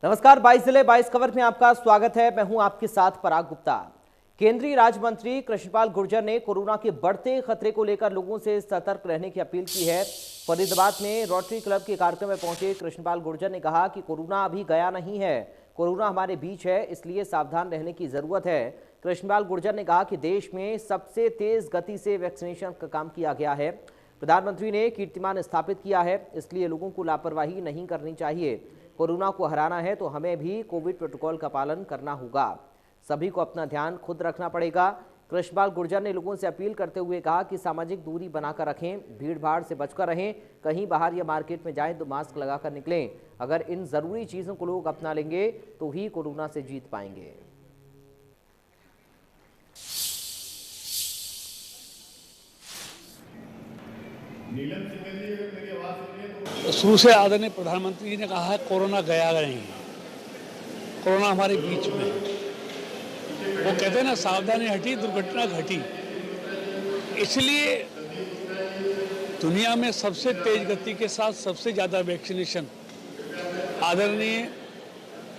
नमस्कार, 22 जिले 22 खबर में आपका स्वागत है। मैं हूं आपके साथ पराग गुप्ता। केंद्रीय राज्य मंत्री कृष्णपाल गुर्जर ने कोरोना के बढ़ते खतरे को लेकर लोगों से सतर्क रहने की अपील की है। फरीदाबाद में रोटरी क्लब के कार्यक्रम में पहुंचे कृष्णपाल गुर्जर ने कहा कि कोरोना अभी गया नहीं है, कोरोना हमारे बीच है, इसलिए सावधान रहने की जरूरत है। कृष्णपाल गुर्जर ने कहा कि देश में सबसे तेज गति से वैक्सीनेशन का काम किया गया है। प्रधानमंत्री ने कीर्तिमान स्थापित किया है, इसलिए लोगों को लापरवाही नहीं करनी चाहिए। कोरोना को हराना है तो हमें भी कोविड प्रोटोकॉल का पालन करना होगा। सभी को अपना ध्यान खुद रखना पड़ेगा। कृष्णपाल गुर्जर ने लोगों से अपील करते हुए कहा कि सामाजिक दूरी बनाकर रखें, भीड़ भाड़ से बचकर रहें, कहीं बाहर या मार्केट में जाएं तो मास्क लगाकर निकलें। अगर इन जरूरी चीजों को लोग अपना लेंगे तो ही कोरोना से जीत पाएंगे। शुरू से आदरणीय प्रधानमंत्री जी ने कहा है कोरोना गया नहीं, कोरोना हमारे बीच में। वो कहते हैं ना, सावधानी हटी दुर्घटना घटी। इसलिए दुनिया में सबसे तेज गति के साथ सबसे ज़्यादा वैक्सीनेशन आदरणीय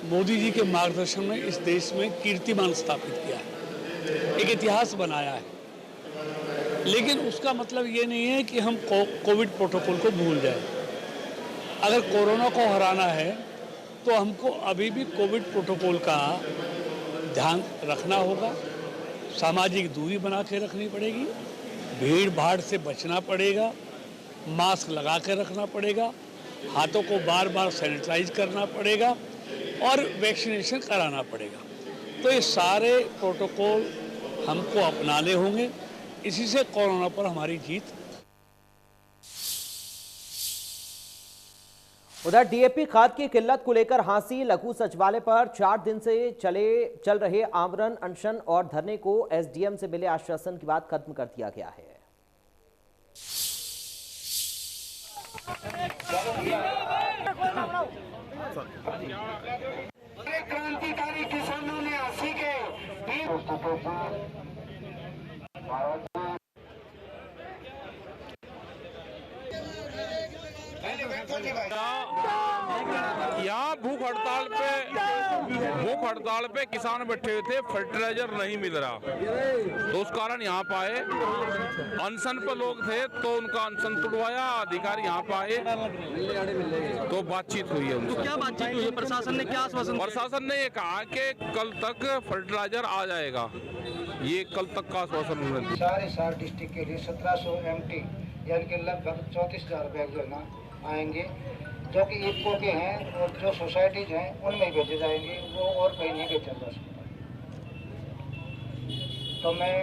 मोदी जी के मार्गदर्शन में इस देश में कीर्तिमान स्थापित किया है, एक इतिहास बनाया है। लेकिन उसका मतलब ये नहीं है कि हम कोविड प्रोटोकॉल को भूल जाएं। अगर कोरोना को हराना है तो हमको अभी भी कोविड प्रोटोकॉल का ध्यान रखना होगा। सामाजिक दूरी बना के रखनी पड़ेगी, भीड़ भाड़ से बचना पड़ेगा, मास्क लगा के रखना पड़ेगा, हाथों को बार बार सैनिटाइज करना पड़ेगा और वैक्सीनेशन कराना पड़ेगा। तो ये सारे प्रोटोकॉल हमको अपनाने होंगे। इसी से कोरोना पर हमारी जीत। उधर डीएपी खाद की किल्लत को लेकर हांसी लघु सचिवालय पर 4 दिन से चल रहे आमरण अनशन और धरने को एसडीएम से मिले आश्वासन के बाद खत्म कर दिया गया है। क्रांतिकारी किसानों ने हंसी के यहाँ भूख हड़ताल पे किसान बैठे हुए थे, फर्टिलाइजर नहीं मिल रहा, तो उस कारण यहाँ पे आए। अनशन पे लोग थे तो उनका अनशन तुड़वाया, अधिकारी यहाँ पे आए तो बातचीत हुई है उनसे। तो क्या बातचीत हुई है? प्रशासन ने क्या आश्वासन? प्रशासन ने ये कहा कि कल तक फर्टिलाइजर आ जाएगा, ये कल तक का आश्वासन उन्होंने। सारे डिस्ट्रिक्ट के लिए 1700 MT यानी कि लगभग 34,000 बैग जो है ना आएंगे, जो कि इफको के हैं और जो सोसाइटीज हैं उनमें भेजे जाएंगे, वो और कहीं नहीं भेजा जा सकता। तो मैं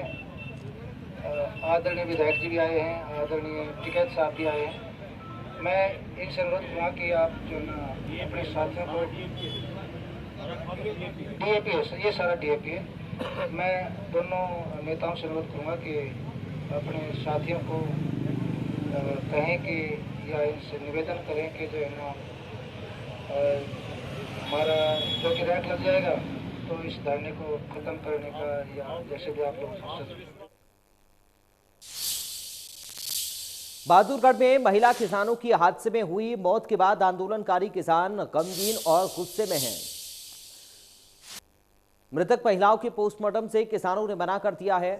आदरणीय विधायक जी भी आए हैं, आदरणीय टिकैत साहब भी आए हैं। मैं एक अनुरोध करूँगा कि आप जो ना अपने साथियों को DAP है, ये सारा DAP है। मैं दोनों नेताओं से अनुरोध करूँगा कि अपने साथियों को कहें कि या इनसे निवेदन करें कि जो है ना हमारा जो कि रैंक लग जाएगा तो इस धरने को खत्म करने का, या जैसे भी आप लोग। बहादुरगढ़ में महिला किसानों की हादसे में हुई मौत के बाद आंदोलनकारी किसान गमगीन और गुस्से में हैं। मृतक महिलाओं के पोस्टमार्टम से किसानों ने मना कर दिया है।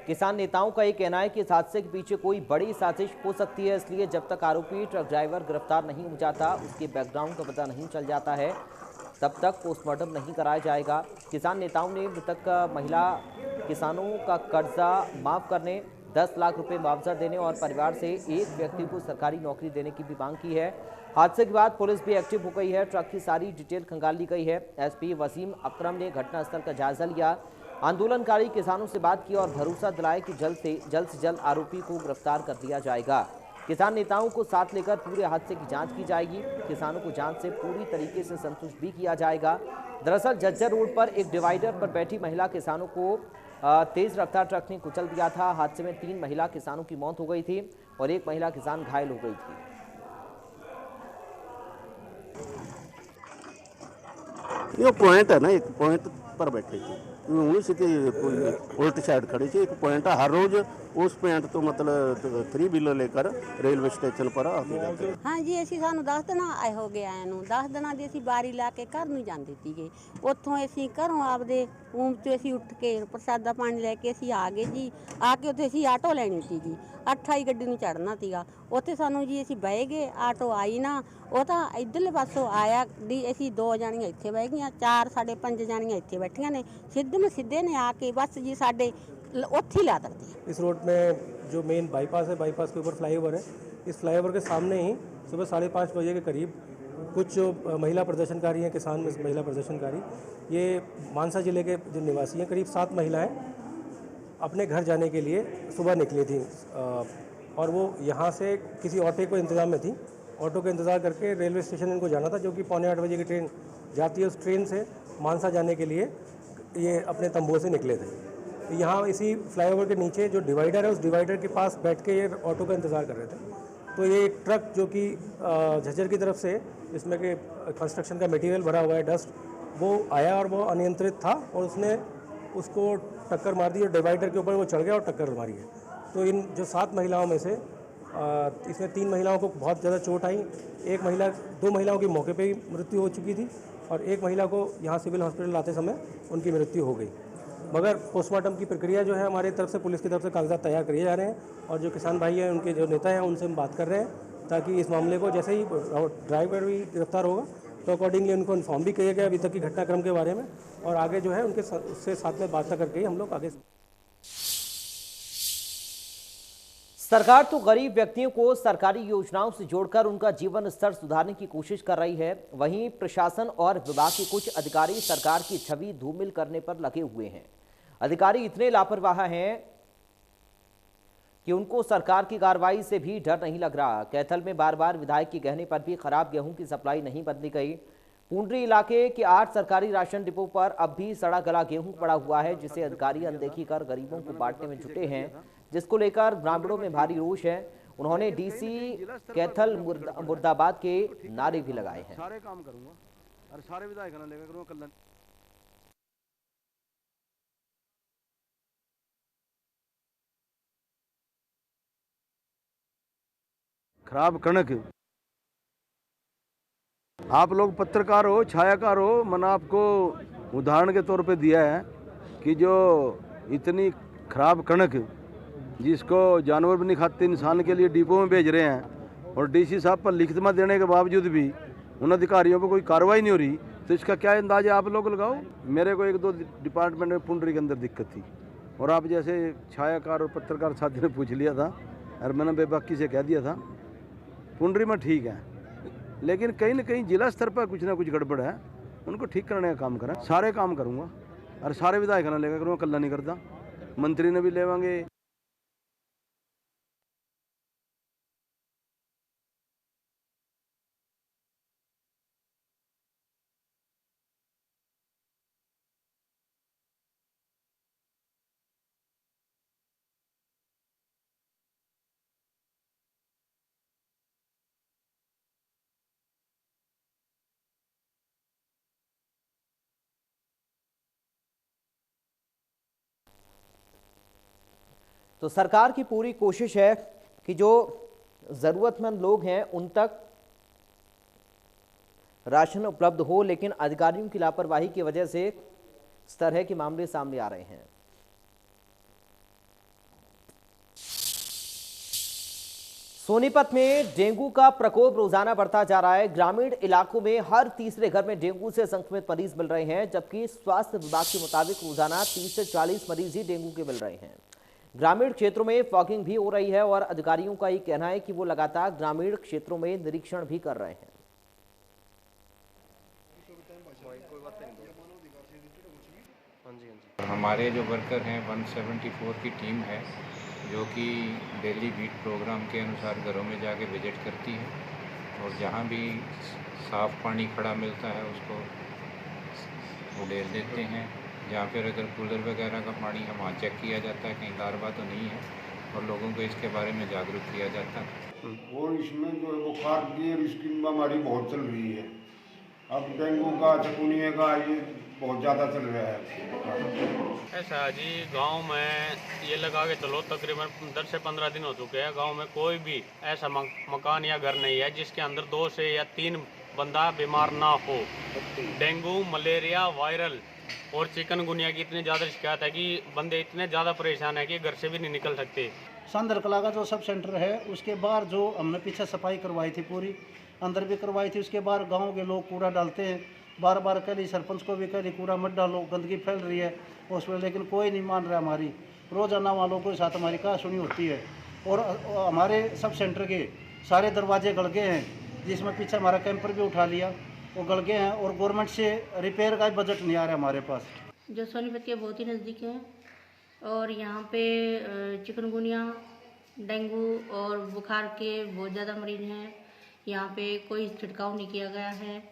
किसान नेताओं का यह कहना है कि इस हादसे के पीछे कोई बड़ी साजिश हो सकती है, इसलिए जब तक आरोपी ट्रक ड्राइवर गिरफ्तार नहीं हो जाता, उसके बैकग्राउंड का पता नहीं चल जाता है, तब तक पोस्टमार्टम नहीं कराया जाएगा। किसान नेताओं ने मृतक महिला किसानों का कर्जा माफ करने, 10 लाख रुपए मुआवजा देने और परिवार से एक व्यक्ति को सरकारी नौकरी देने की भी मांग की है। हादसे के बाद पुलिस भी एक्टिव हो गई है, ट्रक की सारी डिटेल खंगाल ली गई है। एसपी वसीम अकरम ने घटनास्थल का जायजा लिया, आंदोलनकारी किसानों से बात की और भरोसा दिलाया कि जल्द से जल्द आरोपी को गिरफ्तार कर दिया जाएगा। किसान नेताओं को साथ लेकर पूरे हादसे की जांच की जाएगी। किसानों को जांच से पूरी तरीके से संतुष्ट भी किया जाएगा। दरअसल जज्जर रोड पर एक डिवाइडर पर बैठी महिला किसानों को तेज रफ्तार ट्रक ने कुचल दिया था। हादसे में 3 महिला किसानों की मौत हो गई थी और एक महिला किसान घायल हो गई थी। ये पॉइंट है ना, एक पॉइंट पर बैठे थे उन्हीं से उल्टी साइड खड़ी थी। एक पॉइंट है हर रोज उस पॉइंट तो मतलब 3 व्हीलर लेकर रेलवे स्टेशन पर आते जाते। हाँ जी, ਅਸੀਂ ਸਾਨੂੰ 10 ਦਿਨ ਆਏ ਹੋ ਗਏ ਆਇਆਂ ਨੂੰ। 10 ਦਿਨਾਂ ਦੀ ਅਸੀਂ ਬਾਰੀ ਲਾ ਕੇ ਘਰ ਨੂੰ ਜਾਂਦੇ ਸੀਗੇ। ਉੱਥੋਂ ਅਸੀਂ ਘਰੋਂ ਆਪਦੇ ਰੂਮ 'ਚ ਅਸੀਂ ਉੱਠ ਕੇ ਪ੍ਰਸਾਦਾ ਪਾਣੀ ਲੈ ਕੇ ਅਸੀਂ ਆ ਗਏ ਜੀ। ਆ ਕੇ ਉੱਥੇ ਅਸੀਂ ਆਟੋ ਲੈਣੀ ਸੀ ਜੀ। 28 ਗੱਡੀ ਨੂੰ ਚੜ੍ਹਨਾ ਸੀਗਾ। ਉੱਥੇ ਸਾਨੂੰ ਜੀ ਅਸੀਂ ਬਹਿ ਗਏ, ਆਟੋ ਆਈ ਨਾ, ਉਹ ਤਾਂ ਇੱਧਰਲੇ ਪਾਸੋਂ ਆਇਆ ਦੀ। ਅਸੀਂ 2 ਜਾਣੀਆਂ ਇੱਥੇ ਬਹਿ ਗਈਆਂ, 4 साढ़े 5 ਜਾਣੀਆਂ ਇੱਥੇ ਬੈਠੀਆਂ ਨੇ। ਸਿੱਧੇ ਨੇ ਆ ਕੇ बस जी साढ़े ਉੱਥੇ ला दे। इस रोड में जो मेन बाईपास है, बाईपास के ऊपर फ्लाईओवर है। इस फ्लाईओवर के सामने ही सुबह 5:30 बजे के करीब कुछ जो महिला प्रदर्शनकारी हैं, किसान महिला प्रदर्शनकारी, ये मानसा ज़िले के जो निवासी हैं, करीब 7 महिलाएं अपने घर जाने के लिए सुबह निकली थी और वो यहाँ से किसी ऑटो को इंतज़ाम में थी। ऑटो का इंतज़ार करके रेलवे स्टेशन इनको जाना था, जो कि 7:45 बजे की ट्रेन जाती है। उस ट्रेन से मानसा जाने के लिए ये अपने तंबुओं से निकले थे। यहाँ इसी फ्लाईओवर के नीचे जो डिवाइडर है, उस डिवाइडर के पास बैठ के ये ऑटो का इंतज़ार कर रहे थे। तो ये एक ट्रक जो कि झज्जर की तरफ से, जिसमें कि कंस्ट्रक्शन का मटेरियल भरा हुआ है, डस्ट, वो आया और वो अनियंत्रित था और उसने उसको टक्कर मार दी और डिवाइडर के ऊपर वो चढ़ गया और टक्कर मारी है। तो इन जो 7 महिलाओं में से इसमें 3 महिलाओं को बहुत ज़्यादा चोट आई। 2 महिलाओं की मौके पर ही मृत्यु हो चुकी थी और एक महिला को यहाँ सिविल हॉस्पिटल लाते समय उनकी मृत्यु हो गई। मगर पोस्टमार्टम की प्रक्रिया जो है हमारी तरफ से, पुलिस की तरफ से कागजात तैयार किए जा रहे हैं और जो किसान भाई हैं, उनके जो नेता हैं, उनसे हम बात कर रहे हैं ताकि इस मामले को जैसे ही ड्राइवर भी गिरफ्तार होगा तो अकॉर्डिंगली उनको इन्फॉर्म भी किया गया अभी तक की घटनाक्रम के बारे में और आगे जो है उनके उससे साथ में बात करके ही हम लोग आगे। सरकार तो गरीब व्यक्तियों को सरकारी योजनाओं से जोड़कर उनका जीवन स्तर सुधारने की कोशिश कर रही है, वहीं प्रशासन और विभाग के कुछ अधिकारी सरकार की छवि धूमिल करने पर लगे हुए हैं। अधिकारी इतने लापरवाह हैं कि उनको सरकार की कार्रवाई से भी डर नहीं लग रहा। कैथल में बार बार विधायक के कहने पर भी खराब गेहूं की सप्लाई नहीं बदली गई। पुंडरी इलाके के 8 सरकारी राशन डिपो पर अब भी सड़ा गला गेहूं पड़ा हुआ है, जिसे अधिकारी अनदेखी कर गरीबों को बांटने में जुटे हैं, जिसको लेकर ग्रामीणों में भारी रोष है। उन्होंने डीसी कैथल मुर्दाबाद के नारे भी लगाए हैं। सारे काम करूंगा और सारे विधायक लेकर करूंगा कल्याण। खराब कणक, आप लोग पत्रकार हो, छायाकार हो, मैंने आपको उदाहरण के तौर पे दिया है कि जो इतनी खराब कणक जिसको जानवर भी नहीं खाते, इंसान के लिए डिपो में भेज रहे हैं और डीसी साहब पर लिखित देने के बावजूद भी उन अधिकारियों पर कोई कार्रवाई नहीं हो रही, तो इसका क्या अंदाजा आप लोग लगाओ। मेरे को 1-2 डिपार्टमेंट में पुंडरी के अंदर दिक्कत थी और आप जैसे छायाकार और पत्रकार साथी ने पूछ लिया था और मैंने बेबाकी से कह दिया था पुंडरी में ठीक है, लेकिन कहीं ना कहीं जिला स्तर पर कुछ ना कुछ गड़बड़ है, उनको ठीक करने का काम करें। सारे काम करूँगा और सारे विधायक ने लेकर करूँगा, कल्ला नहीं करता, मंत्री ने भी लेवांगे। तो सरकार की पूरी कोशिश है कि जो जरूरतमंद लोग हैं उन तक राशन उपलब्ध हो, लेकिन अधिकारियों की लापरवाही की वजह से इस तरह के मामले सामने आ रहे हैं। सोनीपत में डेंगू का प्रकोप रोजाना बढ़ता जा रहा है। ग्रामीण इलाकों में हर तीसरे घर में डेंगू से संक्रमित मरीज मिल रहे हैं, जबकि स्वास्थ्य विभाग के मुताबिक रोजाना 30 से 40 मरीज ही डेंगू के मिल रहे हैं। ग्रामीण क्षेत्रों में फॉगिंग भी हो रही है और अधिकारियों का ये कहना है कि वो लगातार ग्रामीण क्षेत्रों में निरीक्षण भी कर रहे हैं। हमारे जो वर्कर हैं 174 की टीम है जो कि डेली बीट प्रोग्राम के अनुसार घरों में जाके विजिट करती है और जहाँ भी साफ़ पानी खड़ा मिलता है उसको वो डेल देते हैं। जहाँ पर अगर कूलर वगैरह का पानी है वहाँ चेक किया जाता है कहीं लार्वा तो नहीं है और लोगों को इसके बारे में जागरूक किया जाता है। और इसमें जो है बुखार की और स्किन बीमारी बहुत चल रही है। अब डेंगू का, चिकुनिया का, ये बहुत ज़्यादा चल रहा है। ऐसा जी गांव में ये लगा के चलो तकरीबन 10 से 15 दिन हो चुके हैं, गांव में कोई भी ऐसा मकान या घर नहीं है जिसके अंदर 2 से या 3 बंदा बीमार ना हो। डेंगू, मलेरिया, वायरल और चिकनगुनिया की इतनी ज़्यादा शिकायत है कि बंदे इतने ज़्यादा परेशान है कि घर से भी नहीं निकल सकते। सांदर कला का जो सब सेंटर है उसके बाहर जो हमने पीछे सफाई करवाई थी, पूरी अंदर भी करवाई थी, उसके बाहर गांव के लोग कूड़ा डालते हैं, बार बार कह रही सरपंच को भी कह रही कूड़ा मत डालो, गंदगी फैल रही है उसमें, लेकिन कोई नहीं मान रहा हमारी। रोजाना वालों के साथ हमारी कहा सुनी होती है। और हमारे सब सेंटर के सारे दरवाजे गल गए हैं, जिसमें पीछे हमारा कैंपर भी उठा लिया, वो गल गए हैं और गवर्नमेंट से रिपेयर का बजट नहीं आ रहा हमारे पास। जो सोनीपत के बहुत ही नज़दीक है और यहाँ पे चिकनगुनिया, डेंगू और बुखार के बहुत ज़्यादा मरीज हैं। यहाँ पे कोई छिड़काव नहीं किया गया है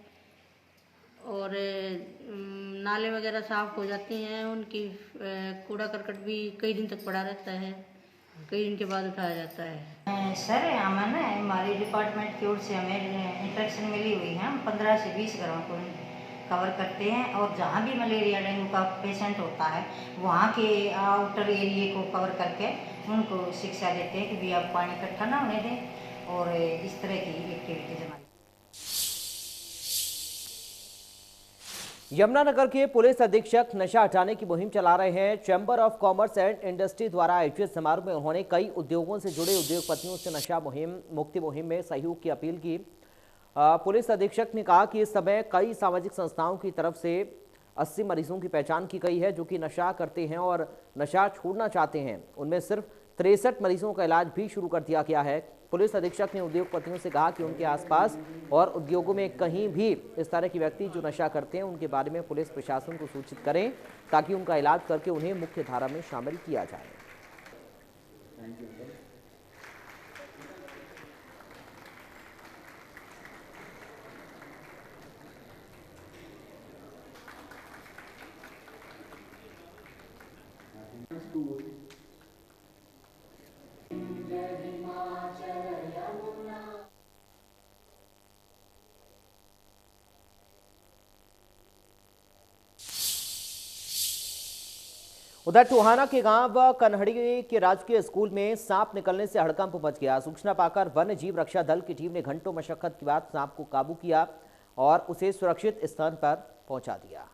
और नाले वगैरह साफ हो जाते हैं, उनकी कूड़ा करकट भी कई दिन तक पड़ा रहता है, कई दिन के बाद उठाया जाता है। सर हमें ना हमारी डिपार्टमेंट की ओर से हमें इंस्ट्रक्शन मिली हुई है, हम 15 से 20 घरों को कवर करते हैं और जहाँ भी मलेरिया डेंगू का पेशेंट होता है वहाँ के आउटर एरिए को कवर करके उनको शिक्षा देते हैं कि भी आप पानी इकट्ठा ना होने दें और इस तरह की एक्टिविटीज हमारी। यमुनानगर के पुलिस अधीक्षक नशा हटाने की मुहिम चला रहे हैं। Chamber of commerce and industry द्वारा आयोजित समारोह में उन्होंने कई उद्योगों से जुड़े उद्योगपतियों से नशा मुक्ति मुहिम में सहयोग की अपील की। पुलिस अधीक्षक ने कहा कि इस समय कई सामाजिक संस्थाओं की तरफ से 80 मरीजों की पहचान की गई है जो कि नशा करते हैं और नशा छोड़ना चाहते हैं। उनमें सिर्फ 63 मरीजों का इलाज भी शुरू कर दिया गया है। पुलिस अधीक्षक ने उद्योगपतियों से कहा कि उनके आसपास और उद्योगों में कहीं भी इस तरह के व्यक्ति जो नशा करते हैं उनके बारे में पुलिस प्रशासन को सूचित करें ताकि उनका इलाज करके उन्हें मुख्य धारा में शामिल किया जाए। उधर टोहाना के गांव कन्हड़ी के राजकीय स्कूल में सांप निकलने से हड़कंप मच गया। सूचना पाकर वन्य जीव रक्षा दल की टीम ने घंटों मशक्कत के बाद सांप को काबू किया और उसे सुरक्षित स्थान पर पहुंचा दिया।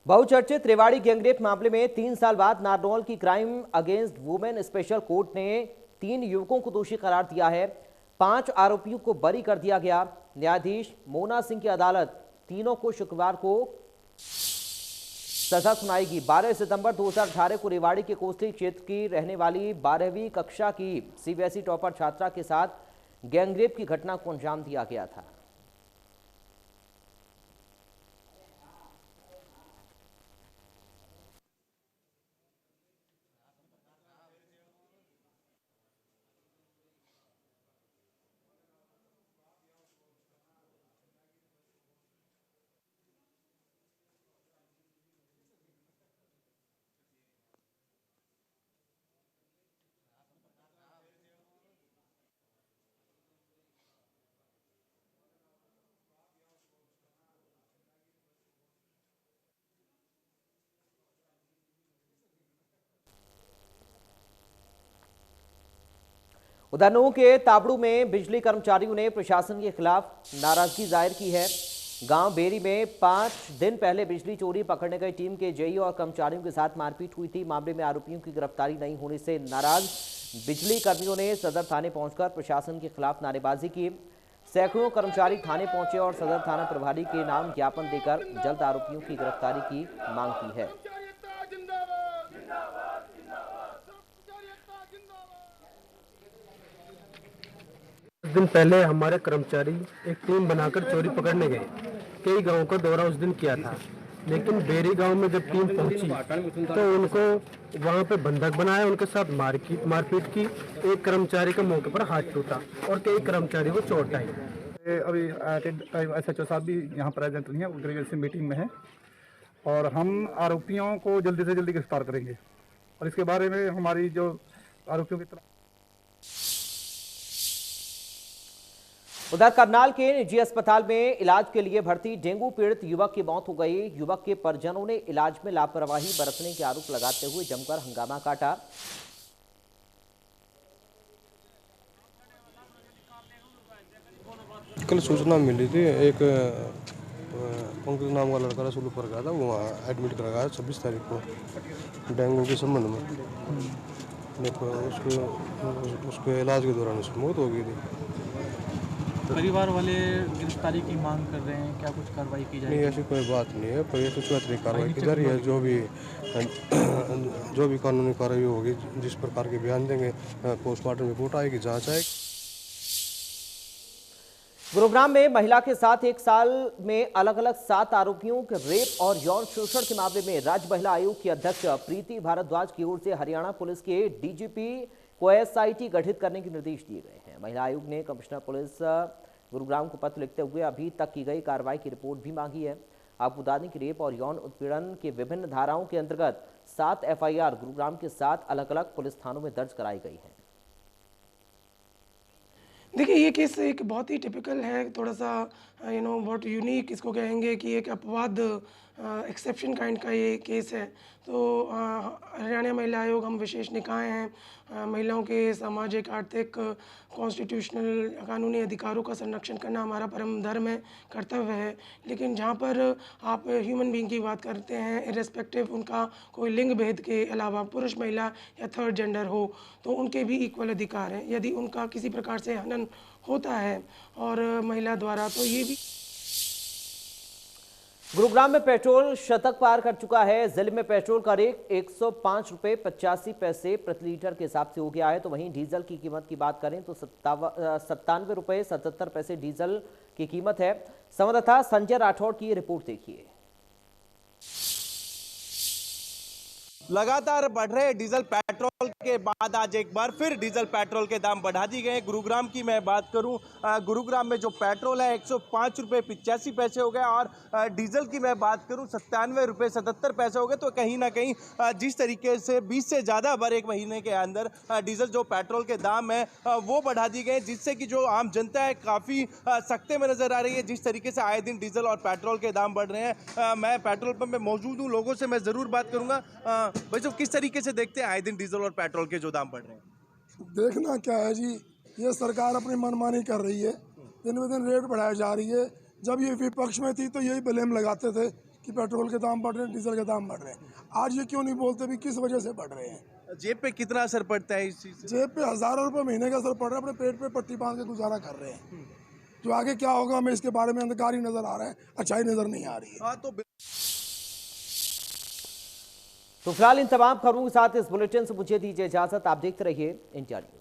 बहुचर्चित रेवाड़ी गैंगरेप मामले में 3 साल बाद नारनौल की crime against women special court ने 3 युवकों को दोषी करार दिया है। 5 आरोपियों को बरी कर दिया गया। न्यायाधीश मोना सिंह की अदालत तीनों को शुक्रवार को सजा सुनाएगी। 12 सितंबर 2018 को रेवाड़ी के कोसली क्षेत्र की रहने वाली 12वीं कक्षा की सीबीएसई टॉपर छात्रा के साथ गैंगरेप की घटना को अंजाम दिया गया था। उधर नूंह के ताबड़ू में बिजली कर्मचारियों ने प्रशासन के खिलाफ नाराजगी जाहिर की है। गांव बेरी में 5 दिन पहले बिजली चोरी पकड़ने गई टीम के जेई और कर्मचारियों के साथ मारपीट हुई थी। मामले में आरोपियों की गिरफ्तारी नहीं होने से नाराज बिजली कर्मियों ने सदर थाने पहुंचकर प्रशासन के खिलाफ नारेबाजी की। सैकड़ों कर्मचारी थाने पहुंचे और सदर थाना प्रभारी के नाम ज्ञापन देकर जल्द आरोपियों की गिरफ्तारी की मांग की है। कुछ दिन पहले हमारे कर्मचारी एक टीम बनाकर चोरी पकड़ने गए। कई गांवों का दौरा उस दिन किया था, लेकिन बेरी गांव में जब टीम पहुंची तो उनको वहां पे बंधक बनाया, उनके साथ मारपीट की। एक कर्मचारी का मौके पर हाथ टूटा और कई कर्मचारी को चोट आई। अभी SHO साहब भी यहाँ प्रेजेंट नहीं है, उनके से मीटिंग में है और हम आरोपियों को जल्दी से जल्दी गिरफ्तार करेंगे और इसके बारे में हमारी जो आरोपियों की तरफ। उधर करनाल के निजी अस्पताल में इलाज के लिए भर्ती डेंगू पीड़ित युवक की मौत हो गई। युवक के परिजनों ने इलाज में लापरवाही बरतने के आरोप लगाते हुए जमकर हंगामा काटा। कल सूचना मिली थी, एक पंकज नाम का लड़का रसूल पर गया था, वो वहाँ एडमिट करा गया 26 तारीख को डेंगू के संबंध में। उसके इलाज के दौरान उसकी मौत हो गई थी। परिवार वाले गिरफ्तारी की मांग कर रहे हैं, क्या कुछ कार्रवाई की जाएगी? नहीं, ऐसी कोई बात नहीं है, पर ये तो कार्रवाई की जा रही है। जो भी कानूनी कार्रवाई होगी, जिस प्रकार के बयान देंगे, पोस्टमार्टम रिपोर्ट आएगी, जांच आएगी। गुरुग्राम में महिला के साथ एक साल में अलग अलग 7 आरोपियों के रेप और यौन शोषण के मामले में राज्य महिला आयोग की अध्यक्ष प्रीति भारद्वाज की ओर से हरियाणा पुलिस के DGP को SIT गठित करने के निर्देश दिए गए हैं। महिला आयोग ने कमिश्नर पुलिस गुरुग्राम को पत्र लिखते हुए अभी तक की गई कार्रवाई की रिपोर्ट भी मांगी है। आपको बता दें कि रेप और यौन उत्पीड़न के विभिन्न धाराओं के अंतर्गत 7 FIR गुरुग्राम के 7 अलग अलग पुलिस थानों में दर्ज कराई गई हैं। देखिए, ये केस एक बहुत ही टिपिकल है, थोड़ा सा बहुत यूनिक इसको कहेंगे कि एक अपवाद एक्सेप्शन काइंड का ये केस है। तो हरियाणा महिला आयोग, हम विशेष निकाय हैं, महिलाओं के सामाजिक, आर्थिक, कॉन्स्टिट्यूशनल कानूनी अधिकारों का संरक्षण करना हमारा परम धर्म है, कर्तव्य है। लेकिन जहाँ पर आप ह्यूमन बीइंग की बात करते हैं, इर्रेस्पेक्टिव उनका कोई लिंग भेद के अलावा पुरुष, महिला या थर्ड जेंडर हो, तो उनके भी इक्वल अधिकार हैं। यदि उनका किसी प्रकार से हनन होता है और महिला द्वारा, तो ये भी। गुरुग्राम में पेट्रोल शतक पार कर चुका है। जिले में पेट्रोल का रेट 105 रुपये 85 पैसे प्रति लीटर के हिसाब से हो गया है। तो वहीं डीजल की कीमत की बात करें तो 97 रुपये 77 पैसे डीजल की कीमत है। संवाददाता संजय राठौड़ की रिपोर्ट देखिए। लगातार बढ़ रहे डीजल पेट्रोल के बाद आज एक बार फिर डीजल पेट्रोल के दाम बढ़ा दिए गए। गुरुग्राम की मैं बात करूं, गुरुग्राम में जो पेट्रोल है 105 रुपये 85 पैसे हो गया और डीजल की मैं बात करूं 97 रुपये 77 पैसे हो गए। तो कहीं ना कहीं जिस तरीके से 20 से ज़्यादा बार एक महीने के अंदर डीजल जो पेट्रोल के दाम है वो बढ़ा दिए गए, जिससे कि जो आम जनता है काफ़ी सख्ते में नज़र आ रही है। जिस तरीके से आए दिन डीजल और पेट्रोल के दाम बढ़ रहे हैं, मैं पेट्रोल पंप में मौजूद हूँ, लोगों से मैं ज़रूर बात करूँगा। भाई साहब, किस तरीके से देखते हैं आए दिन डीजल और पेट्रोल के जो दाम बढ़ रहे हैं? देखना क्या है जी, ये सरकार अपनी मनमानी कर रही है, दिन ब दिन रेट बढ़ाई जा रही है। जब ये विपक्ष में थी तो यही ब्लेम लगाते थे कि पेट्रोल के दाम बढ़ रहे हैं, डीजल के दाम बढ़ रहे हैं। आज ये क्यों नहीं बोलते भी किस वजह से बढ़ रहे हैं? जेब पे कितना असर पड़ता है इस चीज़ से? जेब पे हज़ारों रुपये महीने का असर पड़ रहा है। अपने पेट पे पट्टी बांध के गुजारा कर रहे हैं। जो आगे क्या होगा हमें इसके बारे में अंधकार ही नज़र आ रहा है, अच्छाई नज़र नहीं आ रही है। तो फिलहाल इन तमाम खबरों के साथ इस बुलेटिन से मुझे दीजिए इजाजत। आप देखते रहिए इंडिया न्यूज।